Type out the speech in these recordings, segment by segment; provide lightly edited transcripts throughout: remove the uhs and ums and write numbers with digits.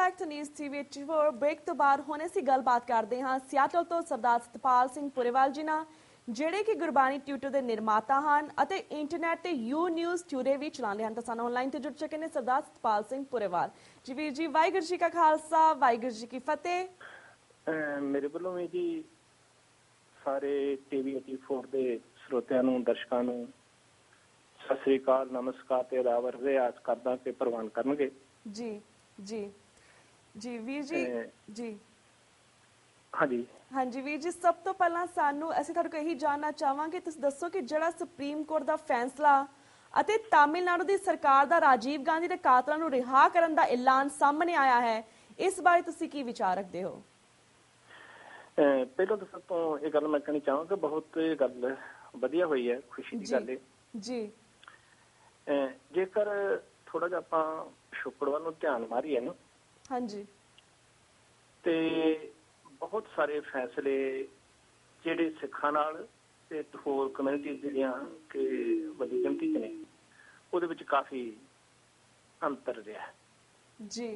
Back to news TV 84 break ਤੋਂ ਬਾਅਦ ਹੁਣ ਅਸੀਂ ਗੱਲਬਾਤ ਕਰਦੇ ਹਾਂ ਸਿਆਟਲ ਤੋਂ ਸਰਦਾਰ ਸਤਪਾਲ ਸਿੰਘ ਪੁਰੇਵਾਲ ਜੀ ਨਾਲ, ਜਿਹੜੇ ਕਿ ਗੁਰਬਾਣੀ ਟਿਊਟਰ ਦੇ ਨਿਰਮਾਤਾ ਹਨ ਅਤੇ ਇੰਟਰਨੈਟ ਤੇ ਯੂ ਨਿਊਜ਼ ਟੂਡੇ ਵੀ ਚਲਾਉਂਦੇ ਹਨ। ਤਾਂ ਸਾਨੂੰ ਆਨਲਾਈਨ ਤੇ ਜੁੜ ਚੁੱਕੇ ਨੇ ਸਰਦਾਰ ਸਤਪਾਲ ਸਿੰਘ ਪੁਰੇਵਾਲ ਜੀ। ਵੀਰ ਜੀ, ਵਾਹਿਗੁਰੂ ਜੀ ਕਾ ਖਾਲਸਾ, ਵਾਹਿਗੁਰੂ ਜੀ ਕੀ ਫਤਿਹ। ਮੇਰੇ ਵੱਲੋਂ ਵੀ ਜੀ ਸਾਰੇ ਟੀਵੀ 84 ਦੇ ਸਰੋਤਿਆਂ ਨੂੰ, ਦਰਸ਼ਕਾਂ ਨੂੰ ਸਤਿ ਸ੍ਰੀ ਅਕਾਲ, ਨਮਸਕਾਰ ਤੇ ਅਦਾਬ ਰਿਆਜ਼ ਕਰਦਾ ਕਿ ਪ੍ਰਵਾਨ ਕਰਨਗੇ। ਜੀ ਜੀ ਜੀ ਵੀਰ ਜੀ। ਜੀ ਹਾਂਜੀ ਵੀਰ ਜੀ, ਸਭ ਤੋਂ ਪਹਿਲਾਂ ਅਸੀਂ ਤੁਹਾਡੇ ਕੋਲ ਇਹੀ ਜਾਣਨਾ ਚਾਹਾਂਗੇ, ਤੁਸੀਂ ਦੱਸੋ ਕਿ ਜਿਹੜਾ ਸੁਪਰੀਮ ਕੋਰਟ ਦਾ ਫੈਸਲਾ ਅਤੇ ਤਾਮਿਲਨਾਡੂ ਦੀ ਸਰਕਾਰ ਦਾ ਰਾਜੀਵ ਗਾਂਧੀ ਦੇ ਕਾਤਲਾਂ ਨੂੰ ਰਿਹਾ ਕਰਨ ਦਾ ਐਲਾਨ ਸਾਹਮਣੇ ਆਇਆ ਹੈ, ਇਸ ਬਾਰੇ ਤੁਸੀਂ ਕੀ ਵਿਚਾਰ ਰੱਖਦੇ ਹੋ? ਪਹਿਲਾਂ ਤਾਂ ਸਭ ਤੋਂ ਇਹ ਗੱਲ ਮੈਂ ਕਹਿਣੀ ਚਾਹਾਂਗਾ, ਬਹੁਤ ਗੱਲ ਵਧੀਆ ਹੋਈ ਹੈ, ਖੁਸ਼ੀ ਦੀ ਗੱਲ ਹੈ ਜੀ। ਜੇਕਰ ਥੋੜਾ ਜਿਹਾ ਆਪਾਂ ਪਿਛੋਕੜ ਵੱਲ ਨੂੰ ਧਿਆਨ ਮਾਰੀਏ ਨਾ, ਹਾਂਜੀ, ਤੇ ਬਹੁਤ ਸਾਰੇ ਫੈਸਲੇ ਜਿਹੜੇ ਸਿੱਖਾਂ ਨਾਲ ਤੇ ਹੋਰ ਕਮਿਊਨਿਟੀ ਜਿਹੜੀਆਂ ਕਿ ਵੱਡੀ ਗਿਣਤੀ 'ਚ ਨੇ, ਉਹਦੇ ਵਿੱਚ ਕਾਫੀ ਅੰਤਰ ਰਿਹਾ ਜੀ।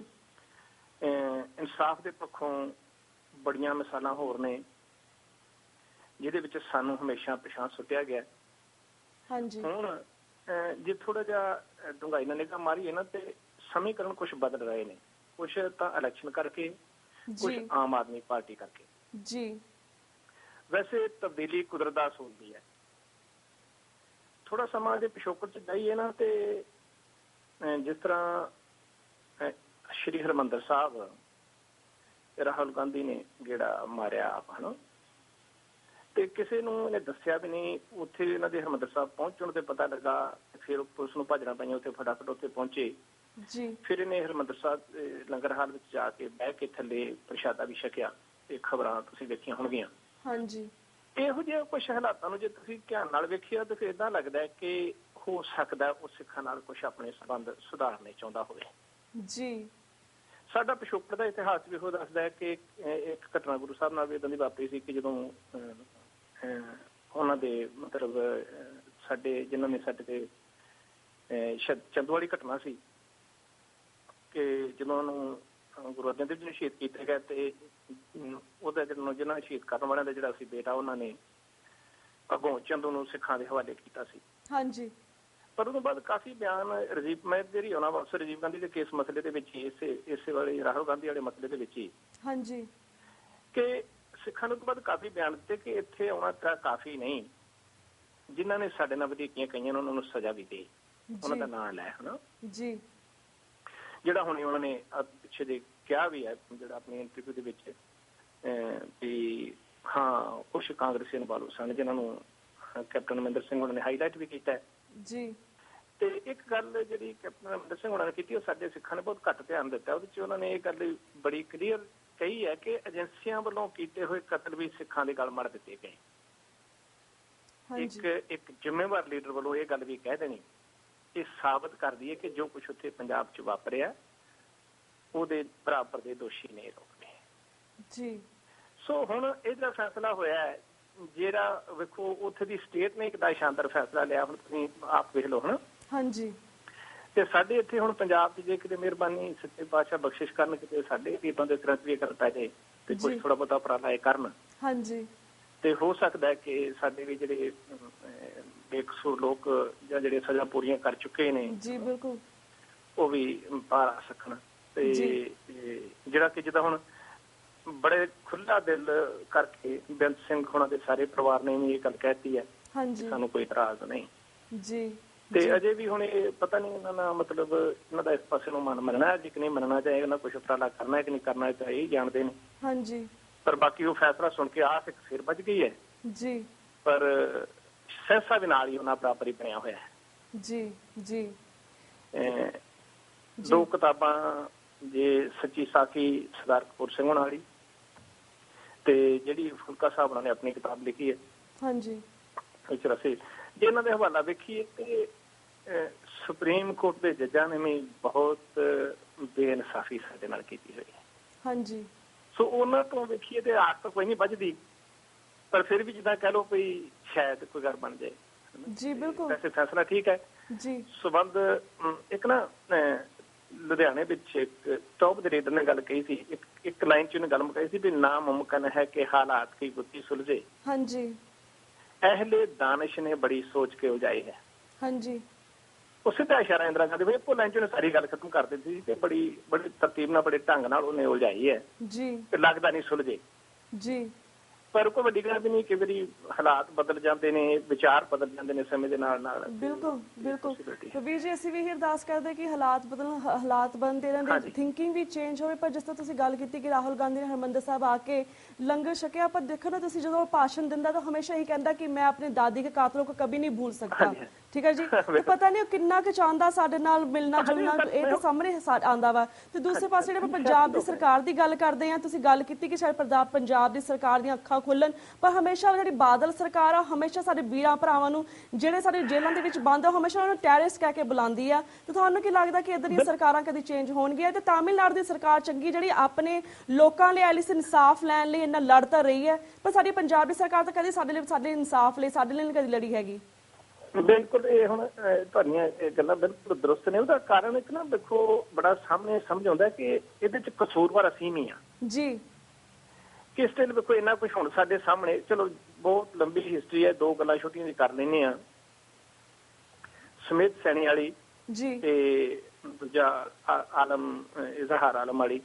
ਇਨਸਾਫ ਦੇ ਪੱਖੋਂ ਬੜੀਆਂ ਮਿਸਾਲਾਂ ਹੋਰ ਨੇ ਜਿਹਦੇ ਵਿੱਚ ਸਾਨੂੰ ਹਮੇਸ਼ਾ ਪਿਛਾਂਹ ਸੁੱਟਿਆ ਗਿਆ। ਹਾਂਜੀ, ਹੁਣ ਜੇ ਥੋੜਾ ਜਿਹਾ ਡੂੰਘਾਈ ਨਾਲ ਨਿਗਾਹ ਮਾਰੀਏ ਨਾ, ਤੇ ਸਮੀਕਰਨ ਕੁਛ ਬਦਲ ਰਹੇ ਨੇ, ਕੁਛ ਤਾਂ ਇਲੈਕਸ਼ਨ ਕਰਕੇ, ਕੁਛ ਆਮ ਆਦਮੀ ਪਾਰਟੀ ਕਰਕੇ ਜੀ। ਵੈਸੇ ਤਬਦੀਲੀ ਕੁਦਰਤ ਦਾ ਅਸੂਲ ਵੀ ਹੈ। ਥੋੜਾ ਸਮਾਂ ਜੇ ਪਿਛੋਕੜ ਚ ਜਾਈਏ ਨਾ, ਤੇ ਜਿਸ ਤਰ੍ਹਾਂ ਸ਼੍ਰੀ ਹਰਿਮੰਦਰ ਸਾਹਿਬ ਰਾਹੁਲ ਗਾਂਧੀ ਨੇ ਜਿਹੜਾ ਮਾਰਿਆ ਆਪ, ਹਨਾ, ਤੇ ਕਿਸੇ ਨੂੰ ਇਹਨੇ ਦੱਸਿਆ ਵੀ ਨਹੀਂ। ਉੱਥੇ ਇਹਨਾਂ ਦੇ ਹਰਿਮੰਦਰ ਸਾਹਿਬ ਪਹੁੰਚਣ ਤੇ ਪਤਾ ਲੱਗਾ, ਫਿਰ ਪੁਲਿਸ ਨੂੰ ਭੱਜਣਾ ਪਈਆਂ, ਉੱਥੇ ਫਟਾਫਟ ਉੱਥੇ ਪਹੁੰਚੇ ਜੀ। ਫਿਰ ਇਹਨੇ ਹਰਿਮੰਦਰ ਸਾਹਿਬ ਲੰਗਰ ਹਾਲ ਵਿੱਚ ਜਾ ਕੇ ਬਹਿ ਕੇ ਥੱਲੇ ਪ੍ਰਸ਼ਾਦਾ ਵੀ ਛਕਿਆ, ਤੇ ਖਬਰਾਂ ਤੁਸੀਂ ਵੇਖੀਆਂ ਹੋਣਗੀਆਂ। ਹਾਂਜੀ, ਇਹੋ ਜਿਹੇ ਕੁਛ ਹਾਲਾਤਾਂ ਨੂੰ ਜੇ ਤੁਸੀਂ ਧਿਆਨ ਨਾਲ ਵੇਖਿਆ ਤਾਂ ਫਿਰ ਏਦਾਂ ਲੱਗਦਾ ਕਿ ਹੋ ਸਕਦਾ ਉਹ ਸਿੱਖਾਂ ਨਾਲ ਕੁਛ ਆਪਣੇ ਸੰਬੰਧ ਸੁਧਾਰਨੇ ਚਾਹੁੰਦਾ ਹੋਵੇ ਜੀ। ਸਾਡਾ ਪਿਛੋਕੜ ਦਾ ਇਤਿਹਾਸ ਵੀ ਉਹ ਦੱਸਦਾ ਹੈ ਕਿ ਇੱਕ ਘਟਨਾ ਗੁਰੂ ਸਾਹਿਬ ਨਾਲ ਵੀ ਏਦਾਂ ਦੀ ਵਾਪਰੀ ਸੀ ਕਿ ਜਦੋਂ ਉਹਨਾਂ ਦੇ ਮਤਲਬ ਸਾਡੇ ਜਿਨ੍ਹਾਂ ਨੇ ਸਾਡੇ ਤੇ ਚੰਦੂ ਵਾਲੀ ਘਟਨਾ ਸੀ ਕਿ ਜਦੋਂ ਉਹਨੂੰ ਗੁਰੂ ਅਰਜਨ ਦੇਵ ਜੀ ਨੂੰ ਸ਼ਹੀਦ ਕੀਤਾ ਗਿਆ, ਤੇ ਉਹਦਾ ਜਿਹਨਾਂ ਨੇ ਸ਼ਹੀਦ ਕਰਨ ਵਾਲਿਆਂ ਦਾ ਜਿਹੜਾ ਸੀ ਬੇਟਾ, ਉਹਨਾਂ ਨੇ ਅੱਗੋਂ ਚੰਦੂ ਨੂੰ ਸਿੱਖਾਂ ਦੇ ਹਵਾਲੇ ਕੀਤਾ ਸੀ। ਹਾਂਜੀ। ਪਰ ਉਹ ਤੋਂ ਬਾਅਦ ਕਾਫੀ ਬਿਆਨ ਮੈਂ ਜਿਹੜੀ ਆਉਣਾ ਵਾਪਸ ਰਾਜੀਵ ਗਾਂਧੀ ਦੇ ਕੇਸ ਮਸਲੇ ਦੇ ਵਿੱਚ ਹੀ, ਇਸੇ ਵਾਲੇ ਰਾਹੁਲ ਗਾਂਧੀ ਵਾਲੇ ਮਸਲੇ ਦੇ ਵਿੱਚ ਹੀ, ਹਾਂਜੀ, ਕਿ ਸਿੱਖਾਂ ਨੂੰ ਤੋਂ ਬਾਅਦ ਕਾਫੀ ਬਿਆਨ ਦਿੱਤੇ ਕਿ ਇੱਥੇ ਆਉਣਾ ਕਾਫੀ ਨਹੀਂ, ਜਿਨ੍ਹਾਂ ਨੇ ਸਾਡੇ ਨਾਲ ਵਧੀਕੀਆਂ ਕਈਆਂ ਉਹਨਾਂ ਨੂੰ ਸਜ਼ਾ ਵੀ ਦੇ, ਉਹਨਾਂ ਦਾ ਨਾਂ ਲੈ, ਹਨਾ ਜੀ। ਜਿਹੜਾ ਹੁਣ ਉਹਨਾਂ ਨੇ ਪਿੱਛੇ ਦੇ ਕਿਹਾ ਵੀ ਹੈ, ਜਿਹੜਾ ਆਪਣੀ ਇੰਟਰਵਿਊ ਦੇ ਵਿੱਚ, ਵੀ ਹਾਂ ਕੁਛ ਕਾਂਗਰਸੀ ਇਨਵੋਲਵ ਸਨ ਜਿਹਨਾਂ ਨੂੰ ਕੈਪਟਨ ਅਮਰਿੰਦਰ ਸਿੰਘ ਉਹਨਾਂ ਨੇ ਹਾਈਲਾਈਟ ਵੀ ਕੀਤਾ ਜੀ। ਤੇ ਇੱਕ ਗੱਲ ਜਿਹੜੀ ਕੈਪਟਨ ਅਮਰਿੰਦਰ ਸਿੰਘ ਉਹਨਾਂ ਨੇ ਕੀਤੀ, ਉਹ ਸਾਡੇ ਸਿੱਖਾਂ ਨੇ ਬਹੁਤ ਘੱਟ ਧਿਆਨ ਦਿੱਤਾ। ਉਹਦੇ 'ਚ ਉਹਨਾਂ ਨੇ ਇਹ ਗੱਲ ਬੜੀ ਕਲੀਅਰ ਕਹੀ ਹੈ ਕਿ ਏਜੰਸੀਆਂ ਵੱਲੋਂ ਕੀਤੇ ਹੋਏ ਕਤਲ ਵੀ ਸਿੱਖਾਂ ਦੇ ਗਲ ਮੜ ਦਿੱਤੇ ਗਏ। ਇੱਕ ਜ਼ਿੰਮੇਵਾਰ ਲੀਡਰ ਵੱਲੋਂ ਇਹ ਗੱਲ ਵੀ ਕਹਿ ਦੇਣੀ, ਇਹ ਸਾਬਤ ਕਰਦੀ ਹੈ ਕਿ ਜੋ ਕੁਛ ਉੱਥੇ ਪੰਜਾਬ 'ਚ ਵਾਪਰਿਆ ਉਹਦੇ ਬਰਾਬਰ ਦੇ ਦੋਸ਼ੀ ਨੇ ਲੋਕ ਜੀ। ਸੋ ਹੁਣ ਇਹ ਜਿਹੜਾ ਫੈਸਲਾ ਹੋਇਆ ਹੈ, ਜਿਹੜਾ ਵੇਖੋ ਉੱਥੇ ਦੀ ਸਟੇਟ ਨੇ ਇੱਕ ਦਾ ਸ਼ਾਨਦਾਰ ਫੈਸਲਾ ਲਿਆ, ਹੁਣ ਤੁਸੀਂ ਆਪ ਵੇਖ ਲਓ ਹਨਾ। ਹਾਂਜੀ। ਤੇ ਸਾਡੇ ਇੱਥੇ ਹੁਣ ਪੰਜਾਬ 'ਚ ਜੇ ਕਿਤੇ ਮਿਹਰਬਾਨੀ ਸੱਚੇ ਪਾਤਸ਼ਾਹ ਬਖਸ਼ਿਸ਼ ਕਰਨ, ਕਿਤੇ ਸਾਡੇ ਗਰੀਬਾਂ ਦੇ ਸਿਰਾਂ 'ਚ ਵੀ ਕਰ ਪੈ ਜਾਏ ਤੇ ਕੁਛ ਥੋੜਾ ਬਹੁਤਾ ਉਪਰਾਲਾ ਕਰਨ, ਹਾਂਜੀ, ਤੇ ਹੋ ਸਕਦਾ ਹੈ ਕਿ ਸਾਡੇ ਵੀ ਜਿਹੜੇ ਬੇਕਸੂਰ ਲੋਕ ਜਾਂ ਜਿਹੜੇ ਸਜ਼ਾ ਪੂਰੀਆਂ ਕਰ ਚੁੱਕੇ ਨੇ, ਜੀ ਬਿਲਕੁਲ, ਉਹ ਵੀ ਬਾਹਰ ਆ ਸਕਣ। ਤੇ ਜਿਹੜਾ ਕਿ ਜਿੱਦਾਂ ਹੁਣ ਬੜੇ ਖੁੱਲਾ ਦਿਲ ਕਰਕੇ ਬੇਅੰਤ ਸਿੰਘ ਹੋਣਾ ਦੇ ਸਾਰੇ ਪਰਿਵਾਰ ਨੇ ਵੀ ਇਹ ਗੱਲ ਕਹਿਤੀ ਹੈ, ਸਾਨੂੰ ਕੋਈ ਇਤਰਾਜ਼ ਨਹੀਂ ਜੀ। ਤੇ ਅਜੇ ਵੀ ਹੁਣ ਇਹ ਪਤਾ ਨਹੀਂ ਇਹਨਾਂ ਦਾ ਮਤਲਬ ਇਹਨਾਂ ਦਾ ਇਸ ਪਾਸੇ ਨੂੰ ਮਨ ਮੰਨਣਾ ਹੈ ਕਿ ਨਹੀਂ ਮੰਨਣਾ, ਚਾਹੇ ਇਹਨਾਂ ਕੁਛ ਉਪਰਾਲਾ ਕਰਨਾ ਹੈ ਕਿ ਨਹੀਂ ਕਰਨਾ, ਚਾਹੇ ਇਹ ਜਾਣਦੇ ਨੇ। ਹਾਂਜੀ। ਪਰ ਬਾਕੀ ਉਹ ਫੈਸਲਾ ਸੁਣ ਕੇ ਆਸ ਇੱਕ ਸਿਰ ਵੱਜ ਗਈ ਹੈ ਜੀ, ਪਰ ਸਹਿਸਾ ਵੀ ਨਾਲ ਹੀ ਉਹਨਾਂ ਬਰਾਬਰ ਹੀ ਬਣਿਆ ਹੋਇਆ ਹੈ ਜੀ। ਜੀ। ਦੋ ਕਿਤਾਬਾਂ, ਜੇ ਸੱਚੀ ਸਾਖੀ ਸਰਦਾਰ ਕਪੂਰ ਸਿੰਘ ਹੋਣਾ ਵਾਲੀ, ਤੇ ਜਿਹੜੀ ਫੁਲਕਾ ਸਾਹਿਬ ਉਹਨਾਂ ਨੇ ਆਪਣੀ ਕਿਤਾਬ ਲਿਖੀ ਹੈ, ਹਾਂਜੀ, ਜੇ ਇਹਨਾਂ ਦੇ ਹਵਾਲਾ ਵੇਖੀਏ ਤੇ ਸੁਪਰੀਮ ਕੋਰਟ ਦੇ ਜੱਜਾਂ ਨੇ ਵੀ ਬਹੁਤ ਬੇਇਨਸਾਫੀ ਸਾਡੇ ਨਾਲ ਕੀਤੀ ਹੋਈ ਹੈ। ਹਾਂਜੀ। ਸੋ ਉਹਨਾਂ ਤੋਂ ਵੇਖੀਏ ਤੇ ਆਸ ਤਾਂ ਕੋਈ ਨਹੀਂ ਵੱਜਦੀ, ਪਰ ਫਿਰ ਵੀ ਜਿੱਦਾਂ ਕਹਿ ਲਓ ਕੋਈ ਸ਼ਾਇਦ ਕੋਈ ਗੱਲ ਬਣ ਜਾਏ ਜੀ। ਬਿਲਕੁਲ, ਵੈਸੇ ਫੈਸਲਾ ਠੀਕ ਹੈ ਜੀ। ਸਬੰਧ ਇੱਕ ਨਾ ਲੁਧਿਆਣੇ ਵਿੱਚ ਇੱਕ ਟੌਪ ਦੇ ਰੀਡਰ ਨੇ ਗੱਲ ਕਹੀ ਸੀ, ਇੱਕ ਲਾਈਨ 'ਚ ਉਹਨੇ ਗੱਲ ਮੁਕਾਈ ਸੀ ਵੀ ਨਾ ਮੁਮਕਿਨ ਹੈ ਕਿ ਹਾਲਾਤ ਕੀ ਗੁੱਤੀ ਸੁਲਝੇ, ਹਾਂਜੀ, ਅਹਿਲੇ ਦਾਨਿਸ਼ ਨੇ ਬੜੀ ਸੋਚ ਕੇ ਉਜਾਈ ਹੈ। ਹਾਂਜੀ, ਉਸੇ ਦਾ ਇਸ਼ਾਰਾ ਇੰਦਰਾ ਗਾਂਧੀ ਵੀ ਇੱਕੋ ਲਾਈਨ 'ਚ ਉਹਨੇ ਸਾਰੀ ਗੱਲ ਖਤਮ ਕਰ ਦਿੱਤੀ ਸੀ ਤੇ ਬੜੀ ਤਰਤੀਬ ਨਾਲ, ਬੜੇ ਢੰਗ ਨਾਲ ਉਹਨੇ ਉਲਝਾਈ ਹੈ ਜੀ, ਤੇ ਲੱਗਦਾ ਨਹੀਂ ਸੁਲਝੇ ਜੀ। ਪਰ ਕੋਈ ਵੱਡੀ ਗੱਲ ਵੀ ਨਹੀਂ, ਕਈ ਵਾਰੀ ਹਾਲਾਤ ਬਦਲ ਜਾਂਦੇ ਨੇ, ਵਿਚਾਰ ਬਦਲ ਜਾਂਦੇ ਨੇ ਸਮੇਂ ਦੇ ਨਾਲ ਨਾਲ। ਬਿਲਕੁਲ ਬਿਲਕੁਲ ਕਬੀਰ ਜੀ, ਅਸੀਂ ਵੀ ਇਹ ਅਰਦਾਸ ਕਰਦੇ ਕਿ ਹਾਲਾਤ ਬਦਲਣ, ਹਾਲਾਤ ਬਣਦੇ ਇਹਨਾਂ ਦੀ ਥਿੰਕਿੰਗ ਵੀ ਚੇਂਜ ਹੋਵੇ। ਪਰ ਜਿਸ ਤਰ੍ਹਾਂ ਤੁਸੀਂ ਗੱਲ ਕੀਤੀ ਕਿ ਰਾਹੁਲ ਗਾਂਧੀ ਨੇ ਹਰਿਮੰਦਰ ਸਾਹਿਬ ਆ ਕੇ ਲੰਗਰ ਛਕਿਆ, ਪਰ ਦੇਖੋ ਨਾ ਤੁਸੀਂ ਜਦੋਂ ਭਾਸ਼ਣ ਦਿੰਦਾ ਤਾਂ ਹਮੇਸ਼ਾ ਹੀ ਕਹਿੰਦਾ ਕਿ ਮੈਂ ਆਪਣੇ ਦਾਦੀ ਕੇ ਕਾਤਲੋਂ ਕੋ ਕभी नहीं भूल सकता, ਠੀਕ ਹੈ ਜੀ। ਤੇ ਪਤਾ ਨਹੀਂ ਉਹ ਕਿੰਨਾ ਕੁ ਚਾਹੁੰਦਾ ਸਾਡੇ ਨਾਲ ਮਿਲਣਾ ਜੁਲਣਾ, ਇਹ ਤਾਂ ਸਾਹਮਣੇ ਆਉਂਦਾ ਵਾ। ਤੇ ਦੂਸਰੇ ਪਾਸੇ ਜਿਹੜੇ ਪੰਜਾਬ ਦੀ ਸਰਕਾਰ ਦੀ ਗੱਲ ਕਰਦੇ ਆ, ਤੁਸੀਂ ਗੱਲ ਕੀਤੀ ਕਿ ਸ਼ਾਇਦ ਪੰਜਾਬ ਦੀ ਸਰਕਾਰ ਦੀਆਂ ਅੱਖਾਂ ਖੁੱਲਣ, ਪਰ ਹਮੇਸ਼ਾ ਜਿਹੜੀ ਬਾਦਲ ਸਰਕਾਰ ਆ ਹਮੇਸ਼ਾ ਸਾਡੇ ਵੀਰਾਂ ਭਰਾਵਾਂ ਨੂੰ ਜਿਹੜੇ ਸਾਡੇ ਜੇਲ੍ਹਾਂ ਦੇ ਵਿੱਚ ਬੰਦ ਆ ਹਮੇਸ਼ਾ ਉਹਨਾਂ ਨੂੰ ਟੈਰਰਿਸਟ ਕਹਿ ਕੇ ਬੁਲਾਉਂਦੀ ਆ। ਤੇ ਤੁਹਾਨੂੰ ਕੀ ਲੱਗਦਾ ਕਿ ਇੱਦਾਂ ਦੀਆਂ ਸਰਕਾਰਾਂ ਕਦੀ ਚੇਂਜ ਹੋਣਗੀਆਂ? ਤੇ ਤਾਮਿਲਨਾਡੂ ਦੀ ਸਰਕਾਰ ਚੰਗੀ ਜਿਹੜੀ ਆਪਣੇ ਲੋਕਾਂ ਲਈ ਐਟਲੀਸਟ ਇਨਸਾਫ ਲੈਣ ਲਈ ਇੰਨਾ ਲੜ ਤਾਂ ਰਹੀ ਹੈ, ਪਰ ਸਾਡੀ ਪੰਜਾਬ ਦੀ ਸਰਕਾਰ ਤਾਂ ਕਦੀ ਸਾਡੇ ਇਨਸਾਫ ਲਈ, ਸਾਡੇ ਲਈ ਕਦੀ ਲੜੀ ਹੈਗੀ। ਬਿਲਕੁਲ, ਇਹ ਹੁਣ ਤੁਹਾਡੀਆਂ ਗੱਲਾਂ ਬਿਲਕੁਲ ਦਰੁਸਤ ਨੇ। ਉਹਦਾ ਕਾਰਨ ਇੱਕ ਨਾ ਦੇਖੋ ਬੜਾ ਸਾਹਮਣੇ ਸਮਝ ਆਉਂਦਾ ਕਿ ਇਹਦੇ ਚ ਕਸੂਰਵਾਰ ਅਸੀਂ ਵੀ ਆ ਜੀ। ਕਿਸ ਦਿਨ ਵੇਖੋ ਇੰਨਾ ਕੁਝ ਹੁਣ ਸਾਡੇ ਸਾਹਮਣੇ, ਚਲੋ ਬਹੁਤ ਲੰਬੀ ਹਿਸਟਰੀ ਹੈ, ਦੋ ਗੱਲਾਂ ਛੋਟੀਆਂ ਜਿਹੀ ਕਰ ਲੈਂਦੇ ਆ। ਸਮਿਤ ਸੈਣੀ ਵਾਲੀ ਜੀ ਤੇ ਦੂਜਾ ਇਜ਼ਹਾਰ ਆਲਮ ਵਾਲੀ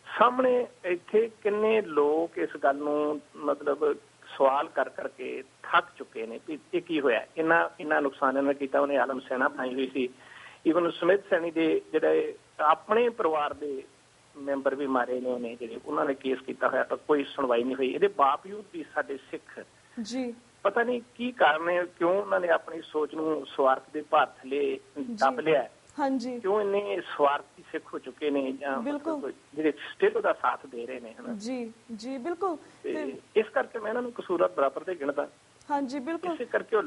ਸਾਹਮਣੇ, ਇੱਥੇ ਕਿੰਨੇ ਲੋਕ ਇਸ ਗੱਲ ਨੂੰ ਮਤਲਬ ਸਵਾਲ ਕਰ ਕਰਕੇ ਥੱਕ ਚੁੱਕੇ ਨੇ ਵੀ ਇਹ ਕੀ ਹੋਇਆ, ਇੰਨਾ ਨੁਕਸਾਨ ਇਹਨਾਂ ਕੀਤਾ। ਉਹਨੇ ਆਲਮ ਸੈਨਾ ਬਣਾਈ ਹੋਈ ਸੀ, ਈਵਨ ਸਮਿਤ ਸੈਣੀ ਦੇ ਜਿਹੜੇ ਆਪਣੇ ਪਰਿਵਾਰ ਦੇ ਮੈਂਬਰ ਵੀ ਮਾਰੇ ਨੇ ਉਹਨੇ, ਜਿਹੜੇ ਉਹਨਾਂ ਨੇ ਕੇਸ ਕੀਤਾ ਹੋਇਆ, ਤਾਂ ਕੋਈ ਸੁਣਵਾਈ ਨਹੀਂ ਹੋਈ। ਇਹਦੇ ਬਾਵਜੂਦ ਵੀ ਸਾਡੇ ਸਿੱਖ ਜੀ ਪਤਾ ਨਹੀਂ ਕੀ ਕਾਰਨ ਹੈ, ਕਿਉਂ ਉਹਨਾਂ ਨੇ ਆਪਣੀ ਸੋਚ ਨੂੰ ਸਵਾਰਥ ਦੇ ਭਾਰ ਥੱਲੇ ਦੱਬ ਲਿਆ, ਹਾਂਜੀ, ਕਿਉਂ ਇੰਨੇ ਸਵਾਰਥੀ ਸਿੱਖ ਹੋ ਚੁੱਕੇ ਨੇ ਜਾਂ ਜਿਹੜੇ ਸਟੇਟ ਉਹਦਾ ਸਾਥ ਦੇ ਰਹੇ ਨੇ, ਹਨਾ। ਜੀ ਜੀ ਬਿਲਕੁਲ, ਇਸ ਕਰਕੇ ਮੈਂ ਇਹਨਾਂ ਨੂੰ ਕਸੂਰਵਾਰ ਬਰਾਬਰ ਤੇ ਗਿਣਦਾ। ਹਾਂਜੀ ਬਿਲਕੁਲ, ਇਸੇ ਕਰਕੇ ਉਹ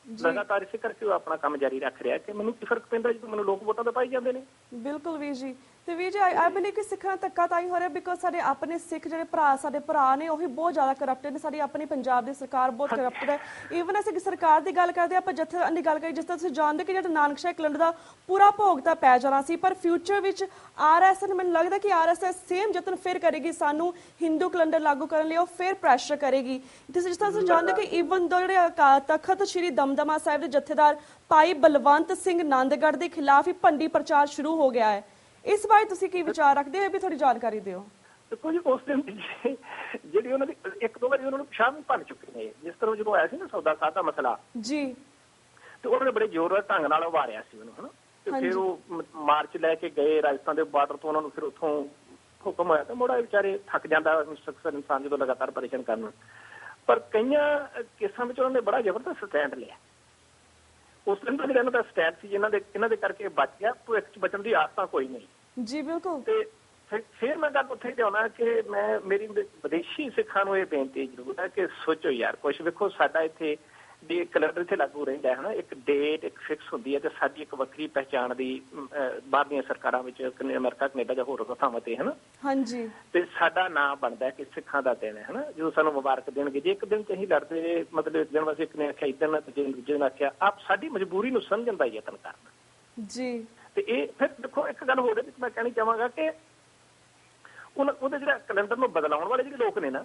ਲਗਾਤਾਰ ਇਸੇ ਕਰਕੇ ਉਹ ਆਪਣਾ ਕੰਮ ਜਾਰੀ ਰੱਖ ਰਿਹਾ ਕਿ ਮੈਨੂੰ ਕੀ ਫਰਕ ਪੈਂਦਾ ਜਦੋਂ ਮੈਨੂੰ ਲੋਕ ਵੋਟਾਂ ਤਾਂ ਪਾਈ ਜਾਂਦੇ ਨੇ। ਬਿਲਕੁਲ ਵੀਰ ਜੀ। ਤੇ ਵੀਰ ਜੀ ਆਈ ਬਿਲੀਵ ਕਿ ਸਿੱਖਾਂ ਧੱਕਾ ਤਾਂ ਹੀ ਹੋ ਰਿਹਾ ਬਿਕੋਜ਼ ਸਾਡੇ ਆਪਣੇ ਸਿੱਖ ਜਿਹੜੇ ਸਾਡੇ ਭਰਾ ਨੇ ਉਹੀ ਬਹੁਤ ਜ਼ਿਆਦਾ ਕਰਪਟਡ ਨੇ। ਸਾਡੀ ਆਪਣੀ ਪੰਜਾਬ ਦੀ ਸਰਕਾਰ ਬਹੁਤ ਕਰਪਟਡ ਹੈ। ਈਵਨ ਅਸੀਂ ਸਰਕਾਰ ਦੀ ਗੱਲ ਕਰਦੇ ਆਪਾਂ ਜਥੇਦਾਰਾਂ ਦੀ ਗੱਲ ਕਰੀ, ਜਿਸ ਤਰ੍ਹਾਂ ਤੁਸੀਂ ਜਾਣਦੇ ਕਿ ਜਿਹੜਾ ਨਾਨਕਸ਼ਾਹੀ ਕੈਲੰਡਰ ਦਾ ਪੂਰਾ ਭੋਗ ਤਾਂ ਪੈ ਜਾਣਾ ਸੀ, ਪਰ ਫਿਊਚਰ ਵਿੱਚ RSS ਮੈਨੂੰ ਲੱਗਦਾ ਕਿ RSS ਸੇਮ ਯਤਨ ਫਿਰ ਕਰੇਗੀ ਸਾਨੂੰ ਹਿੰਦੂ ਕੈਲੰਡਰ ਲਾਗੂ ਕਰਨ ਲਈ, ਉਹ ਫਿਰ ਪ੍ਰੈਸ਼ਰ ਕਰੇਗੀ। ਜਿਸ ਤਰ੍ਹਾਂ ਤੁਸੀਂ ਜਾਣਦੇ ਕਿ ਈਵਨ ਦੋ ਜਿਹੜੇ ਤਖਤ ਸ਼੍ਰੀ ਦਮਦਮਾ ਸਾਹਿਬ ਦੇ ਜਥੇਦਾਰ ਭਾਈ ਬਲਵੰਤ ਸਿੰਘ ਨੰਦਗੜ੍ਹ ਦੇ ਖਿਲਾਫ ਹੀ ਭੰਡੀ ਪ੍ਰਚਾਰ ਸ਼ੁਰੂ ਹੋ ਗਿਆ ਹੈ। ਇਸ ਬਾਰੇ ਤੁਸੀਂ ਕੀ ਵਿਚਾਰ ਰੱਖਦੇ ਹੋ? ਵੀ ਥੋੜੀ ਜਾਣਕਾਰੀ ਦਿਓ। ਦੇਖੋ ਜੀ, ਉਸ ਦਿਨ ਜਿਹੜੀ ਉਹਨਾਂ ਦੀ ਇੱਕ ਦੋ ਵਾਰੀ ਉਹਨਾਂ ਨੂੰ ਪਿਸ਼ਾਬ ਵੀ ਭੰਨ ਚੁੱਕੇ ਨੇ। ਜਿਸ ਤਰ੍ਹਾਂ ਜਦੋਂ ਆਇਆ ਸੀ ਨਾ ਸੌਦਾ ਸਾਧ ਦਾ ਮਸਲਾ ਜੀ, ਤੇ ਉਹਨਾਂ ਨੇ ਬੜੇ ਜ਼ੋਰਦਾਰ ਢੰਗ ਨਾਲ ਉਭਾਰਿਆ ਸੀ ਉਹਨੂੰ, ਹਨਾ। ਤੇ ਫਿਰ ਉਹ ਮਾਰਚ ਲੈ ਕੇ ਗਏ ਰਾਜਸਥਾਨ ਦੇ ਬਾਰਡਰ ਤੋਂ, ਉਹਨਾਂ ਨੂੰ ਫਿਰ ਉੱਥੋਂ ਹੁਕਮ ਹੋਇਆ ਤੇ ਮੁੜਾ ਵਿਚਾਰੇ ਥੱਕ ਜਾਂਦਾ ਅਕਸਰ ਇਨਸਾਨ ਜਦੋਂ ਲਗਾਤਾਰ ਪਰੇਸ਼ਾਨ ਕਰਨ। ਪਰ ਕਈਆਂ ਕੇਸਾਂ ਵਿੱਚ ਉਹਨਾਂ ਨੇ ਬੜਾ ਜ਼ਬਰਦਸਤ ਸਟੈਂਡ ਲਿਆ। ਉਸ ਦਿਨ ਦਾ ਜਿਹੜਾ ਇਹਨਾਂ ਦਾ ਸਟੈਂਡ ਸੀ, ਇਹਨਾਂ ਦੇ ਕਰਕੇ ਬਚ ਗਿਆ, ਭਵਿੱਖ ਚ ਬਚਣ ਦੀ ਆਸ ਤਾਂ ਕੋਈ ਨਹੀਂ ਜੀ। ਬਿਲਕੁਲ। ਤੇ ਫਿਰ ਮੈਂ ਗੱਲ ਉੱਥੇ ਲਿਆਉਣਾ ਕਿ ਮੇਰੀ ਵਿਦੇਸ਼ੀ ਸਿੱਖਾਂ ਨੂੰ ਇਹ ਬੇਨਤੀ ਜ਼ਰੂਰ ਹੈ ਕਿ ਸੋਚੋ ਯਾਰ ਕੁਛ। ਵੇਖੋ ਸਾਡਾ ਇੱਥੇ ਵੀ ਕੈਲੰਡਰ ਇੱਥੇ ਲਾਗੂ ਰਹਿੰਦਾ ਹੈ, ਇੱਕ ਡੇਟ ਇੱਕ ਫਿਕਸ ਹੁੰਦੀ ਹੈ, ਤੇ ਸਾਡੀ ਇੱਕ ਵੱਖਰੀ ਪਹਿਚਾਣ ਦੀ ਬਾਹਰਲੀਆਂ ਸਰਕਾਰਾਂ ਵਿੱਚ, ਅਮਰੀਕਾ ਕੈਨੇਡਾ ਜਾਂ ਹੋਰ ਥਾਵਾਂ ਤੇ, ਹਨਾ। ਹਾਂਜੀ। ਤੇ ਸਾਡਾ ਨਾਂ ਬਣਦਾ ਕਿ ਸਿੱਖਾਂ ਦਾ ਦਿਨ ਹੈ, ਹਨਾ, ਜਦੋਂ ਸਾਨੂੰ ਮੁਬਾਰਕ ਦੇਣਗੇ। ਜੇ ਇੱਕ ਦਿਨ ਚ ਅਸੀਂ ਲੜਦੇ, ਮਤਲਬ ਇੱਕ ਦਿਨ ਵਾਸਤੇ ਇੱਕ ਨੇ ਆਖਿਆ ਇੱਧਰ ਨਾਲ, ਦੂਜੇ ਨੇ ਆਖਿਆ, ਆਪ ਸਾਡੀ ਮਜਬੂਰੀ ਨੂੰ ਸਮਝਣ ਦਾ ਯਤਨ ਕਰਨਾ ਜੀ। ਤੇ ਇਹ ਫਿਰ ਦੇਖੋ ਇੱਕ ਗੱਲ ਹੋਰ ਵਿੱਚ ਮੈਂ ਕਹਿਣੀ ਚਾਹਾਂਗਾ ਕਿ ਉਹਦੇ ਜਿਹੜਾ ਕੈਲੰਡਰ ਨੂੰ ਬਦਲਾਉਣ ਵਾਲੇ ਜਿਹੜੇ ਲੋਕ ਨੇ ਨਾ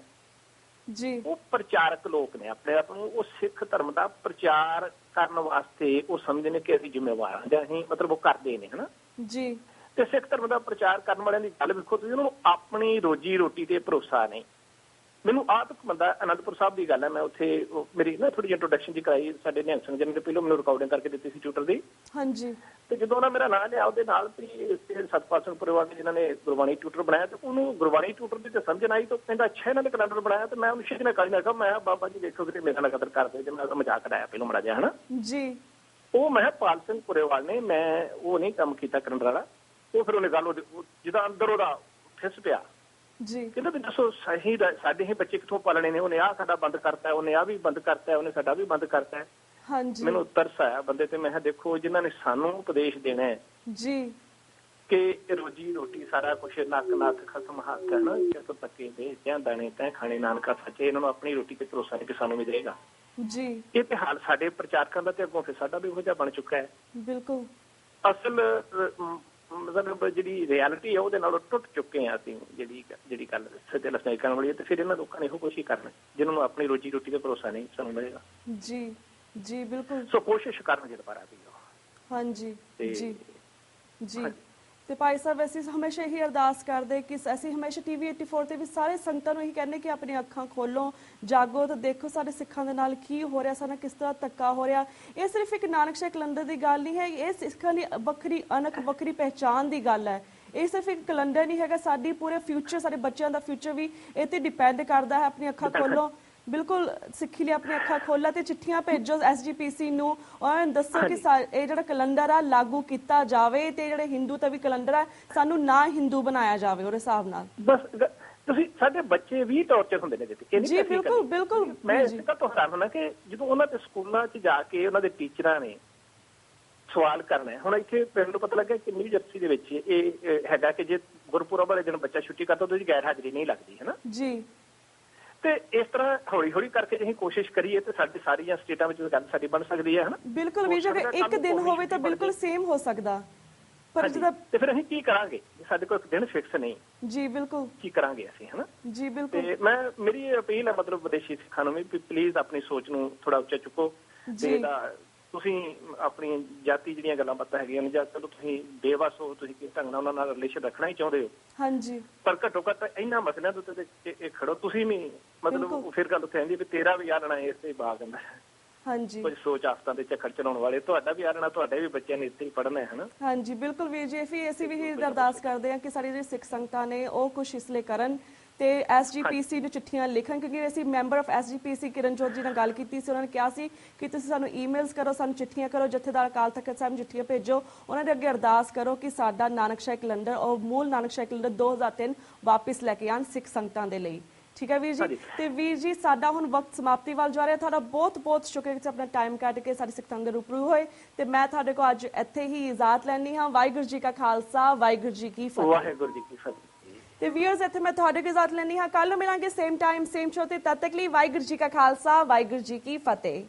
ਜੀ, ਉਹ ਪ੍ਰਚਾਰਕ ਲੋਕ ਨੇ। ਆਪਣੇ ਆਪ ਨੂੰ ਉਹ ਸਿੱਖ ਧਰਮ ਦਾ ਪ੍ਰਚਾਰ ਕਰਨ ਵਾਸਤੇ ਉਹ ਸਮਝਦੇ ਨੇ ਕਿ ਅਸੀਂ ਜ਼ਿੰਮੇਵਾਰ ਹਾਂ, ਜਾਂ ਅਸੀਂ ਮਤਲਬ ਉਹ ਕਰਦੇ ਨੇ, ਹਨਾ ਜੀ। ਤੇ ਸਿੱਖ ਧਰਮ ਦਾ ਪ੍ਰਚਾਰ ਕਰਨ ਵਾਲਿਆਂ ਦੀ ਗੱਲ ਵੇਖੋ ਤੁਸੀਂ, ਉਹਨਾਂ ਨੂੰ ਆਪਣੀ ਰੋਜੀ ਰੋਟੀ ਤੇ ਭਰੋਸਾ ਨਹੀਂ। ਮੈਨੂੰ ਆਪ ਇੱਕ ਬੰਦਾ ਅਨੰਦਪੁਰ ਸਾਹਿਬ ਦੀ ਗੱਲ ਹੈ, ਮੈਂ ਉੱਥੇ ਮੇਰੀ ਨਾ ਥੋੜੀ ਜਿਹੀ ਇੰਟਰੋਡਕਸ਼ਨ ਜੀ ਕਰਾਈ ਸਾਡੇ ਨਿਹੰਗ ਸਿੰਘ ਜੀ ਨੇ, ਪਹਿਲਾਂ ਮੈਨੂੰ ਰਿਕਾਰਡਿੰਗ ਕਰਕੇ ਦਿੱਤੀ ਸੀ ਟਿਊਟਰ ਦੀ। ਹਾਂਜੀ। ਤੇ ਜਦੋਂ ਉਹਨਾਂ ਮੇਰਾ ਨਾਂ ਲਿਆ, ਉਹਦੇ ਨਾਲ ਸਤਪਾਲ ਸਿੰਘ ਪੁਰੇਵਾਲ ਨੇ ਜਿਨ੍ਹਾਂ ਨੇ ਗੁਰਬਾਣੀ ਟਿਊਟਰ ਬਣਾਇਆ, ਤੇ ਉਹਨੂੰ ਗੁਰਬਾਣੀ ਟਿਊਟਰ ਦੀ ਤੇ ਸਮਝ ਨਾ ਆਈ, ਤਾਂ ਕਹਿੰਦਾ ਅੱਛਾ ਇਹਨਾਂ ਨੇ ਕੈਲੰਡਰ ਬਣਾਇਆ। ਤੇ ਮੈਂ ਉਹਨੂੰ ਸ਼ਿਕ ਨਾਲ ਕਾਲੀ ਨਾ ਮੈਂ ਬਾਬਾ ਜੀ ਦੇਖੋ ਕਿਤੇ ਮੇਰਾ ਕਦਰ ਕਰਦੇ, ਤੇ ਮੈਂ ਉਹਦਾ ਮਜ਼ਾਕ ਉਡਾਇਆ ਪਹਿਲਾਂ ਮੜਾ ਜਿਹਾ, ਹਨਾ ਜੀ। ਉਹ ਮੈਂ ਪਾਲ ਸਿੰਘ ਪੁਰੇਵਾਲ ਨੇ, ਮੈਂ ਉਹ ਨਹੀਂ ਕੰਮ ਕੀਤਾ ਕੈਲੰਡਰ ਵਾਲਾ। ਉਹ ਫਿਰ ਉਹਨੇ ਗੱਲ ਜਿਹਦਾ ਅੰਦਰ ਉਹਦਾ ਫਿਸ ਪਿਆ ਜੀ, ਕਹਿੰਦਾ ਵੀ ਦੱਸੋ ਸਹੀ ਸਾਡੇ ਹੀ ਬੱਚੇ ਕਿੱਥੋਂ ਪਾਲਣੇ ਨੇ, ਉਹਨੇ ਆਹ ਸਾਡਾ ਬੰਦ ਕਰਤਾ, ਉਹਨੇ ਆਹ ਵੀ ਬੰਦ ਕਰਤਾ, ਉਹਨੇ ਸਾਡਾ ਵੀ ਬੰਦ ਕਰਤਾ ਹੈ। ਹਾਂਜੀ। ਮੈਨੂੰ ਤਰਸ ਆਇਆ ਬੰਦੇ ਤੇ। ਮੈਂ ਕਿਹਾ ਦੇਖੋ ਜਿਨ੍ਹਾਂ ਨੇ ਸਾਨੂੰ ਉਪਦੇਸ਼ ਦੇਣਾ ਹੈ ਜੀ ਕਿ ਰੋਜੀ ਰੋਟੀ ਸਾਰਾ ਕੁਛ ਨੱਕ ਖਸਮ ਹੱਥ ਹੈ ਨਾ, ਕਿਸ ਤੱਕੇ ਦੇ ਜਾਂ ਦਾਣੇ ਤੈਂ ਖਾਣੇ ਨਾਨਕਾ ਸੱਚੇ, ਇਹਨਾਂ ਨੂੰ ਆਪਣੀ ਰੋਟੀ ਤੇ ਭਰੋਸਾ ਨਹੀਂ ਕਿ ਸਾਨੂੰ ਵੀ ਦੇਗਾ ਜੀ। ਇਹ ਤੇ ਹਾਲ ਸਾਡੇ ਪ੍ਰਚਾਰਕਾਂ ਦਾ ਤੇ ਅੱਗੋਂ ਫਿਰ ਸਾਡਾ ਵੀ ਇਹੋ ਜਿਹਾ ਬਣ ਚੁੱਕਾ ਹੈ। ਬਿਲਕੁਲ। ਅਸਲ ਮਤਲਬ ਜਿਹੜੀ ਰਿਐਲਿਟੀ ਹੈ ਉਹਦੇ ਨਾਲੋਂ ਟੁੱਟ ਚੁੱਕੇ ਹਾਂ ਅਸੀਂ, ਜਿਹੜੀ ਗੱਲ ਸੱਚੇ ਲਫ਼ਜ਼ਾਂ ਕਰਨ ਵਾਲੀ ਹੈ। ਤੇ ਫਿਰ ਇਹਨਾਂ ਲੋਕਾਂ ਨੇ ਇਹੋ ਕੋਸ਼ਿਸ਼ ਕਰਨਾ ਜਿਨ੍ਹਾਂ ਨੂੰ ਆਪਣੀ ਰੋਜੀ ਰੋਟੀ ਦਾ ਭਰੋਸਾ ਨਹੀਂ ਸਾਨੂੰ ਮਿਲੇਗਾ। ਜੀ ਜੀ ਬਿਲਕੁਲ। ਸੋ ਕੋਸ਼ਿਸ਼ ਕਰਨਗੇ ਦੁਬਾਰਾ ਵੀ। ਹਾਂਜੀ ਜੀ ਜੀ। ਤੇ ਭਾਈ ਸਾਹਿਬ ਅਸੀਂ ਹਮੇਸ਼ਾ ਇਹੀ ਅਰਦਾਸ ਕਰਦੇ ਕਿ ਅਸੀਂ ਹਮੇਸ਼ਾ TV 84 ਤੇ ਵੀ ਸਾਰੇ ਸੰਗਤਾਂ ਨੂੰ ਇਹੀ ਕਹਿੰਦੇ ਕਿ ਆਪਣੀਆਂ ਅੱਖਾਂ ਖੋਲੋ, ਜਾਗੋ ਤੇ ਦੇਖੋ ਸਾਡੇ ਸਿੱਖਾਂ ਦੇ ਨਾਲ ਕੀ ਹੋ ਰਿਹਾ, ਸਾਡੇ ਕਿਸ ਤਰ੍ਹਾਂ ਧੱਕਾ ਹੋ ਰਿਹਾ। ਇਹ ਸਿਰਫ ਇੱਕ ਨਾਨਕਸ਼ਾਹੀ ਕੈਲੰਡਰ ਦੀ ਗੱਲ ਨਹੀਂ ਹੈ, ਇਹ ਸਿੱਖਾਂ ਦੀ ਵੱਖਰੀ ਅਣਖ, ਵੱਖਰੀ ਪਹਿਚਾਣ ਦੀ ਗੱਲ ਹੈ। ਇਹ ਸਿਰਫ ਇੱਕ ਕੈਲੰਡਰ ਨਹੀਂ ਹੈਗਾ, ਸਾਡੀ ਪੂਰੇ ਫਿਊਚਰ, ਸਾਡੇ ਬੱਚਿਆਂ ਦਾ ਫਿਊਚਰ ਵੀ ਇਹ ਤੇ ਡਿਪੈਂਡ ਕਰਦਾ ਹੈ। ਆਪਣੀਆਂ ਅੱਖਾਂ ਖੋਲੋ, ਬਿਲਕੁਲ ਸਿੱਖੀ ਲਈ ਆਪਣੀ ਅੱਖਾਂ ਖੋਲ੍ਹਾਂ ਤੇ ਚਿੱਠੀਆਂ ਭੇਜੋ SGPC ਨੂੰ, ਔਰ ਦੱਸੋ ਕਿ ਇਹ ਜਿਹੜਾ ਕੈਲੰਡਰ ਆ ਲਾਗੂ ਕੀਤਾ ਜਾਵੇ ਤੇ ਜਿਹੜੇ ਹਿੰਦੂ ਦਾ ਵੀ ਕੈਲੰਡਰ ਹੈ ਸਾਨੂੰ ਨਾ ਹਿੰਦੂ ਬਣਾਇਆ ਜਾਵੇ ਉਹਦੇ ਹਿਸਾਬ ਨਾਲ। ਬਸ ਤੁਸੀਂ ਸਾਡੇ ਬੱਚੇ ਵੀ ਟੌਰਚਰ ਹੁੰਦੇ ਨੇ ਜੀ ਬਿਲਕੁਲ ਬਿਲਕੁਲ। ਮੈਂ ਇਸ ਤੋਂ ਹੈਰਾਨ ਹੁੰਦਾ ਕਿ ਜਦੋਂ ਉਹਨਾਂ ਦੇ ਸਕੂਲਾਂ 'ਚ ਜਾ ਕੇ ਉਹਨਾਂ ਦੇ ਟੀਚਰਾਂ ਨੇ ਸਵਾਲ ਕਰਨਾ ਹੈ। ਹੁਣ ਇੱਥੇ ਪਿੰਡ ਨੂੰ ਪਤਾ ਲੱਗਾ ਕਿ ਨਿਊ ਜਰਸੀ ਦੇ ਵਿੱਚ ਇਹ ਹੈਗਾ ਕਿ ਜੇ ਗੁਰਪੁਰਬ ਵਾਲੇ ਦਿਨ ਬੱਚਾ ਛੁੱਟੀ ਕਰਦਾ ਉਹਦੀ ਗੈਰ ਹਾਜ਼ਰੀ ਨਹੀਂ ਲੱਗਦੀ ਹੈ ਨਾ ਜੀ। ਤੇ ਇਸ ਤਰ੍ਹਾਂ ਹੌਲੀ ਹੌਲੀ ਕਰਕੇ ਜੇ ਅਸੀਂ ਕੋਸ਼ਿਸ਼ ਕਰੀਏ ਤੇ ਸਾਡੀ ਸਾਰੀਆਂ ਸਟੇਟਾਂ ਵਿੱਚ ਗੱਲ ਸਾਡੀ ਬਣ ਸਕਦੀ ਹੈ ਹਨਾ। ਬਿਲਕੁਲ ਵੀ ਜੇ ਇੱਕ ਦਿਨ ਹੋਵੇ ਤਾਂ ਬਿਲਕੁਲ ਸੇਮ ਹੋ ਸਕਦਾ, ਪਰ ਜਦੋਂ ਤੇ ਫਿਰ ਅਸੀਂ ਕੀ ਕਰਾਂਗੇ? ਸਾਡੇ ਕੋਲ ਇੱਕ ਦਿਨ ਫਿਕਸ ਨਹੀਂ ਜੀ। ਬਿਲਕੁਲ ਕੀ ਕਰਾਂਗੇ ਅਸੀਂ ਹਨਾ ਜੀ। ਬਿਲਕੁਲ। ਤੇ ਮੇਰੀ ਅਪੀਲ ਹੈ ਮਤਲਬ ਵਿਦੇਸ਼ੀ ਸਿੱਖਾਂ ਨੂੰ ਵੀ ਪਲੀਜ਼ ਆਪਣੀ ਸੋਚ ਨੂੰ ਥੋੜਾ ਉੱਚਾ ਚੁੱਕੋ ਤੇ ਤੁਸੀਂ ਆਪਣੀ ਜਾਤੀ ਜਿਹੜੀਆਂ ਗੱਲਾਂ ਬਾਤਾਂ ਹੈਗੀਆਂ ਨੇ ਜਾਂ ਚਲੋ ਤੁਸੀਂ ਬੇਵਸ ਹੋ, ਤੁਸੀਂ ਕਿਸ ਢੰਗ ਨਾਲ ਉਹਨਾਂ ਨਾਲ ਰਿਲੇਸ਼ਨ ਰੱਖਣਾ ਹੀ ਚਾਹੁੰਦੇ ਹੋ ਹਾਂਜੀ, ਪਰ ਘੱਟੋ ਘੱਟ ਇਹਨਾਂ ਮਸਲਿਆਂ ਦੇ ਉੱਤੇ ਖੜੋ ਤੁਸੀਂ ਵੀ। ਮਤਲਬ ਫਿਰ ਗੱਲ ਉੱਥੇ ਆਉਂਦੀ ਵੀ ਤੇਰਾ ਵੀ ਆਲਣਾ ਇਸ ਤੇ ਬਾਗ ਹੁੰਦਾ ਹਾਂਜੀ, ਕੁਝ ਸੋਚ ਆਫਤਾਂ ਦੇ ਝੱਖੜ ਚਲਾਉਣ ਵਾਲੇ। ਤੁਹਾਡਾ ਵੀ ਆਲਣਾ, ਤੁਹਾਡੇ ਵੀ ਬੱਚਿਆਂ ਨੇ ਇੱਥੇ ਹੀ ਪੜ੍ਹਨਾ ਹੈ ਹਨਾ। ਹਾਂਜੀ ਬਿਲਕੁਲ ਵੀਰ ਜੀ। ਅਸੀਂ ਵੀ ਇਹ ਅਰਦਾਸ ਕਰਦੇ ਹਾਂ ਕਿ ਸਾਡੀ ਜਿਹੜੀ ਸਿੱਖ ਸੰਗਤਾਂ ਨੇ ਉਹ ਕੁਛ ਇਸ ਲਈ ਕਰਨ ਤੇ SGPC ਨੂੰ ਚਿੱਠੀਆਂ ਲਿਖਣ, ਕਿਉਂਕਿ ਅਸੀਂ ਮੈਂਬਰ ਆਫ SGPC ਕਿਰਨਜੋਤ ਜੀ ਨਾਲ ਗੱਲ ਕੀਤੀ ਸੀ। ਉਹਨਾਂ ਨੇ ਕਿਹਾ ਸੀ ਕਿ ਤੁਸੀਂ ਸਾਨੂੰ ਈਮੇਲਸ ਕਰੋ, ਸਾਨੂੰ ਚਿੱਠੀਆਂ ਕਰੋ, ਜਥੇਦਾਰ ਅਕਾਲ ਤਖਤ ਸਾਹਿਬ ਨੂੰ ਚਿੱਠੀਆਂ ਭੇਜੋ, ਉਹਨਾਂ ਦੇ ਅੱਗੇ ਅਰਦਾਸ ਕਰੋ ਕਿ ਸਾਡਾ ਨਾਨਕਸ਼ਾਹੀ ਕੈਲੰਡਰ ਔਰ ਮੂਲ ਨਾਨਕਸ਼ਾਹੀ ਕੈਲੰਡਰ 2003 ਵਾਪਿਸ ਲੈ ਕੇ ਆਉਣ ਸਿੱਖ ਸੰਗਤਾਂ ਦੇ ਲਈ। ਠੀਕ ਹੈ ਵੀਰ ਜੀ। ਤੇ ਵੀਰ ਜੀ ਸਾਡਾ ਹੁਣ ਵਕਤ ਸਮਾਪਤੀ ਵੱਲ ਜਾ ਰਿਹਾ। ਤੁਹਾਡਾ ਬਹੁਤ ਬਹੁਤ ਸ਼ੁਕਰੀਆ ਕਿ ਆਪਣਾ ਟਾਈਮ ਕੱਢ ਕੇ ਸਾਡੀ ਸਿੱਖ ਸੰਗਤ ਦੇ ਰੂਬਰੂ ਹੋਏ ਤੇ ਮੈਂ ਤੁਹਾਡੇ ਕੋਲ ਅੱਜ ਇੱਥੇ ਹੀ ਇਜਾਜ਼ਤ ਲੈਣੀ ਹਾਂ। ਵਾਹਿਗੁਰੂ ਜੀ ਕਾ ਖਾਲਸਾ, ਵਾਹਿਗੁਰੂ ਜੀ ਕੀ ਫਤਿਹ। ਵਾਹਿਗੁਰੂ ਜੀ ਕੀ ਫਤਿਹ। ਤੇ ਵੀਅਰਸ ਇੱਥੇ ਮੈਂ ਤੁਹਾਡੇ ਕੋਲ ਇਜਾਜ਼ਤ ਲੈਣੀ ਹਾਂ। ਕੱਲ ਮਿਲਾਂਗੇ ਸੇਮ ਟਾਈਮ ਸੇਮ ਸ਼ੋ ਤੇ। ਤਦ ਤੱਕ ਲਈ ਵਾਹਿਗੁਰੂ ਜੀ ਕਾ ਖਾਲਸਾ, ਵਾਹਿਗੁਰੂ ਜੀ ਕੀ ਫਤਿਹ।